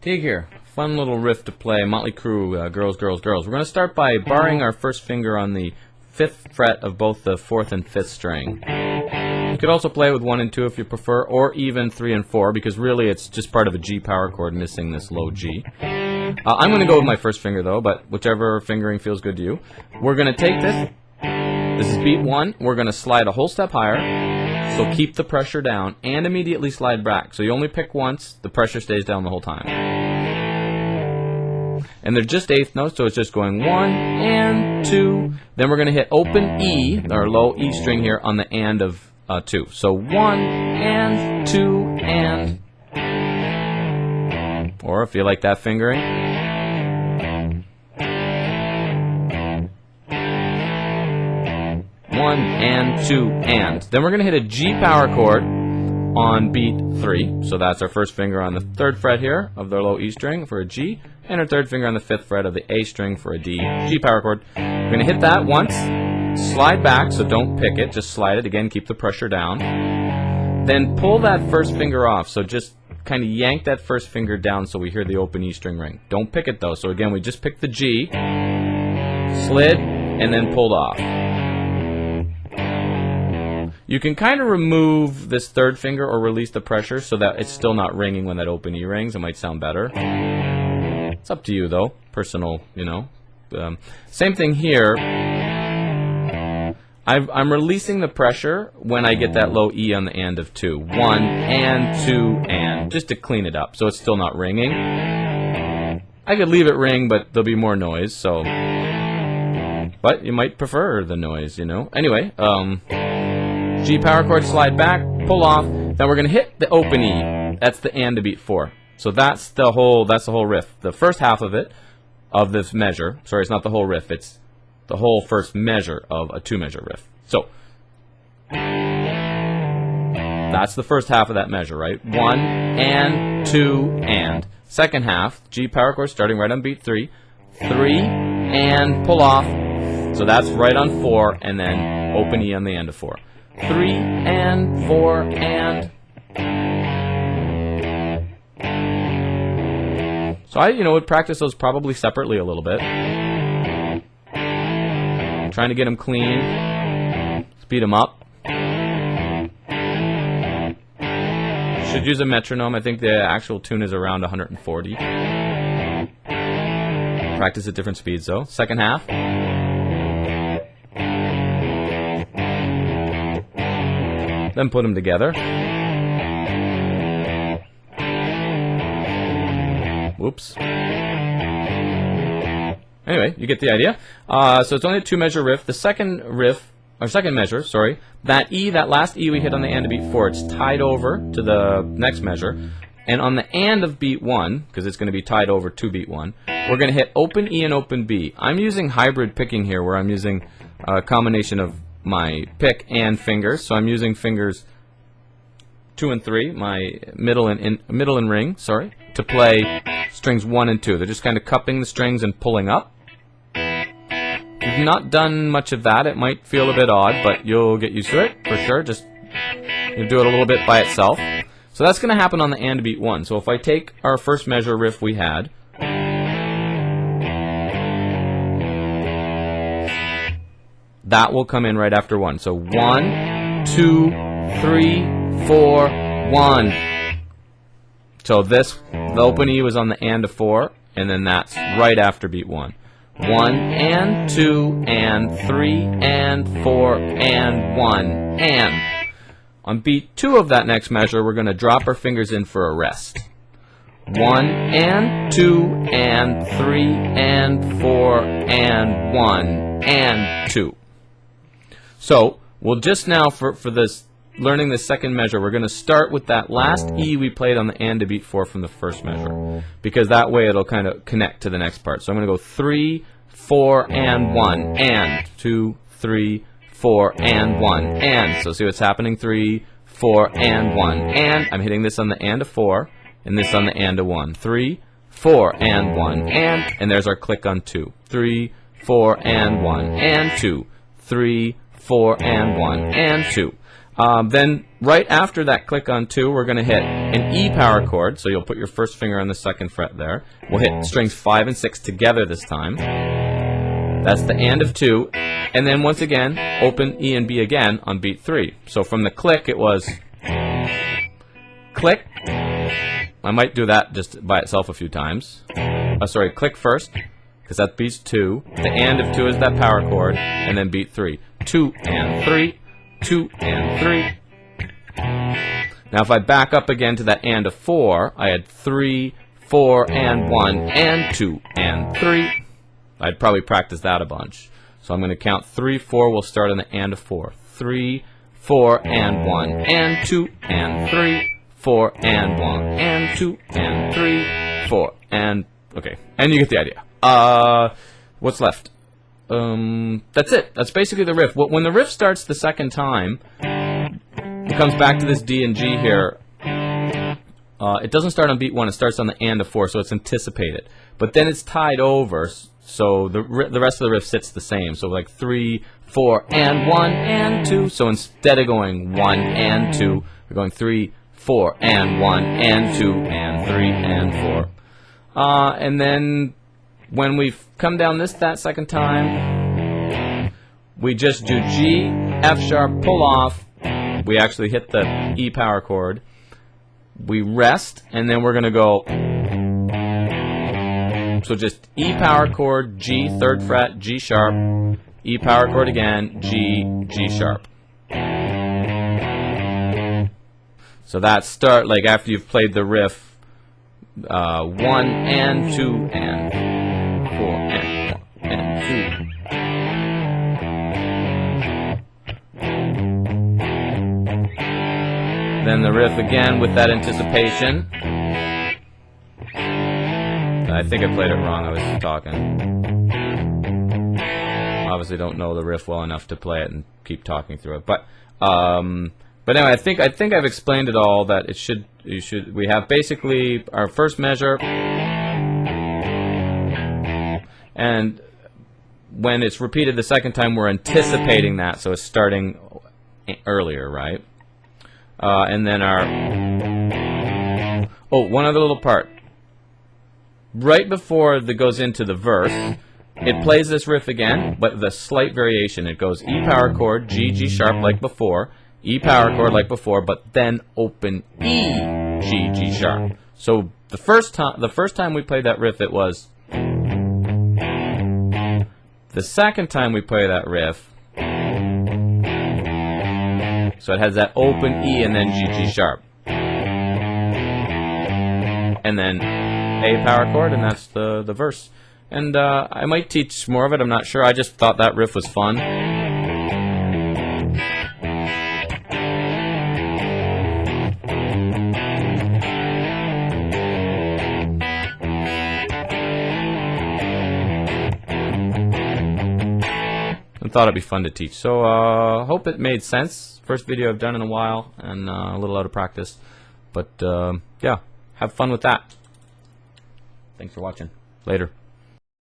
Teague here. Fun little riff to play. Motley Crue, Girls, Girls, Girls. We're going to start by barring our first finger on the 5th fret of both the 4th and 5th string. You could also play with 1 and 2 if you prefer, or even 3 and 4, because really it's just part of a G power chord missing this low G. I'm going to go with my first finger though, but whichever fingering feels good to you. We're going to take this. This is beat 1. We're going to slide a whole step higher, so keep the pressure down, and immediately slide back. So you only pick once, the pressure stays down the whole time. And they're just 8th notes, so it's just going 1 and 2. Then we're going to hit open E, our low E string here, on the and of 2. So 1 and 2 and. Or if you like that fingering. 1 and 2 and. Then we're going to hit a G power chord on beat 3. So that's our first finger on the 3rd fret here of the low E string for a G, and our 3rd finger on the 5th fret of the A string for a D. G power chord. We're going to hit that once, slide back, so don't pick it, just slide it. Again, keep the pressure down. Then pull that first finger off, so just kind of yank that first finger down so we hear the open E string ring. Don't pick it though, so again, we just picked the G, slid, and then pulled off. You can kind of remove this 3rd finger or release the pressure so that it's still not ringing when that open E rings. It might sound better. It's up to you though, personal, you know. Same thing here. I'm releasing the pressure when I get that low E on the and of 2. 1 and 2 and, just to clean it up so it's still not ringing. I could leave it ring, but there'll be more noise, so. But you might prefer the noise, you know. Anyway, G power chord, slide back, pull off. Then we're going to hit the open E. That's the and to beat 4. So that's the whole riff. The first half of it, of this measure. Sorry, it's not the whole riff. It's the whole first measure of a 2-measure riff. So that's the first half of that measure, right? 1 and 2 and. Second half, G power chord starting right on beat 3. 3 and pull off. So that's right on 4, and then open E on the end of 4. 3 and 4 and. So I, would practice those probably separately a little bit. Trying to get them clean, speed them up. Should use a metronome. I think the actual tune is around 140. Practice at different speeds though. Second half. Then put them together. Whoops. Anyway, you get the idea. So it's only a 2-measure riff. The second measure, sorry, that E, that last E we hit on the and of beat 4, it's tied over to the next measure. And on the and of beat 1, because it's going to be tied over to beat 1, we're going to hit open E and open B. I'm using hybrid picking here, where I'm using a combination of my pick and fingers. So I'm using fingers 2 and 3, my middle and ring, sorry, to play strings 1 and 2. They're just kind of cupping the strings and pulling up. If you've not done much of that, it might feel a bit odd, but you'll get used to it for sure. Just you do it a little bit by itself. So that's going to happen on the and beat 1. So if I take our first measure riff we had, that will come in right after 1. So 1, 2, 3, 4, 1. So this, the open E was on the and of 4, and then that's right after beat 1. 1 and 2 and 3 and 4 and 1 and. On beat 2 of that next measure, we're going to drop our fingers in for a rest. 1 and 2 and 3 and 4 and 1 and 2. So we'll just now, for this learning the second measure, we're going to start with that last E we played on the and to beat 4 from the first measure, because that way it'll kind of connect to the next part. So I'm going to go 3, 4, and 1, and 2, 3, 4, and 1, and. So see what's happening? 3, 4, and 1, and. I'm hitting this on the and of 4, and this on the and of 1. 3, 4, and 1, and there's our click on 2. 3, 4, and 1, and 2. 3, 4, and 1, and 2. Then right after that click on 2, we're going to hit an E power chord, so you'll put your first finger on the 2nd fret there. We'll hit strings 5 and 6 together this time. That's the and of 2. And then once again, open E and B again on beat 3. So from the click, it was click. I might do that just by itself a few times. Sorry, click first, because that beats 2. The and of 2 is that power chord, and then beat 3. 2 and 3, 2 and 3. Now if I back up again to that and of 4, I had 3, 4, and 1, and 2, and 3. I'd probably practice that a bunch. So I'm going to count 3, 4. We'll start on the and of 4. 3, 4, and 1, and 2, and 3. 4, and 1, and 2, and 3, 4, and... Okay, and you get the idea. What's left? That's it. That's basically the riff. When the riff starts the 2nd time, it comes back to this D and G here. It doesn't start on beat 1. It starts on the and of 4, so it's anticipated. But then it's tied over, so the rest of the riff sits the same. So like 3, 4, and 1, and 2. So instead of going 1 and 2, we're going 3, 4, and 1, and 2, and 3, and 4. And then when we come down that 2nd time, we just do G, F sharp, pull off. We actually hit the E power chord. We rest, and then we're going to go. So just E power chord, G, 3rd fret, G sharp, E power chord again, G, G sharp. So that start, like after you've played the riff, 1 and 2 and 4 and 1 and 2. Then the riff again with that anticipation. I think I played it wrong. I was talking. Obviously don't know the riff well enough to play it and keep talking through it. But anyway, I think I've explained it all. That we have basically our first measure, and when it's repeated the 2nd time, we're anticipating that, so it's starting earlier, right? And then one other little part. Right before it goes into the verse, it plays this riff again, but with a slight variation. It goes E power chord, G, G sharp like before, E power chord like before, but then open E, G, G sharp. So the first time we played that riff, it was. The 2nd time we play that riff, so it has that open E and then G, G sharp, and then A power chord, and that's the verse. And I might teach more of it. I'm not sure. I just thought that riff was fun. I thought it'd be fun to teach. So hope it made sense. First video I've done in a while, and a little out of practice. But yeah, have fun with that. Thanks for watching. Later.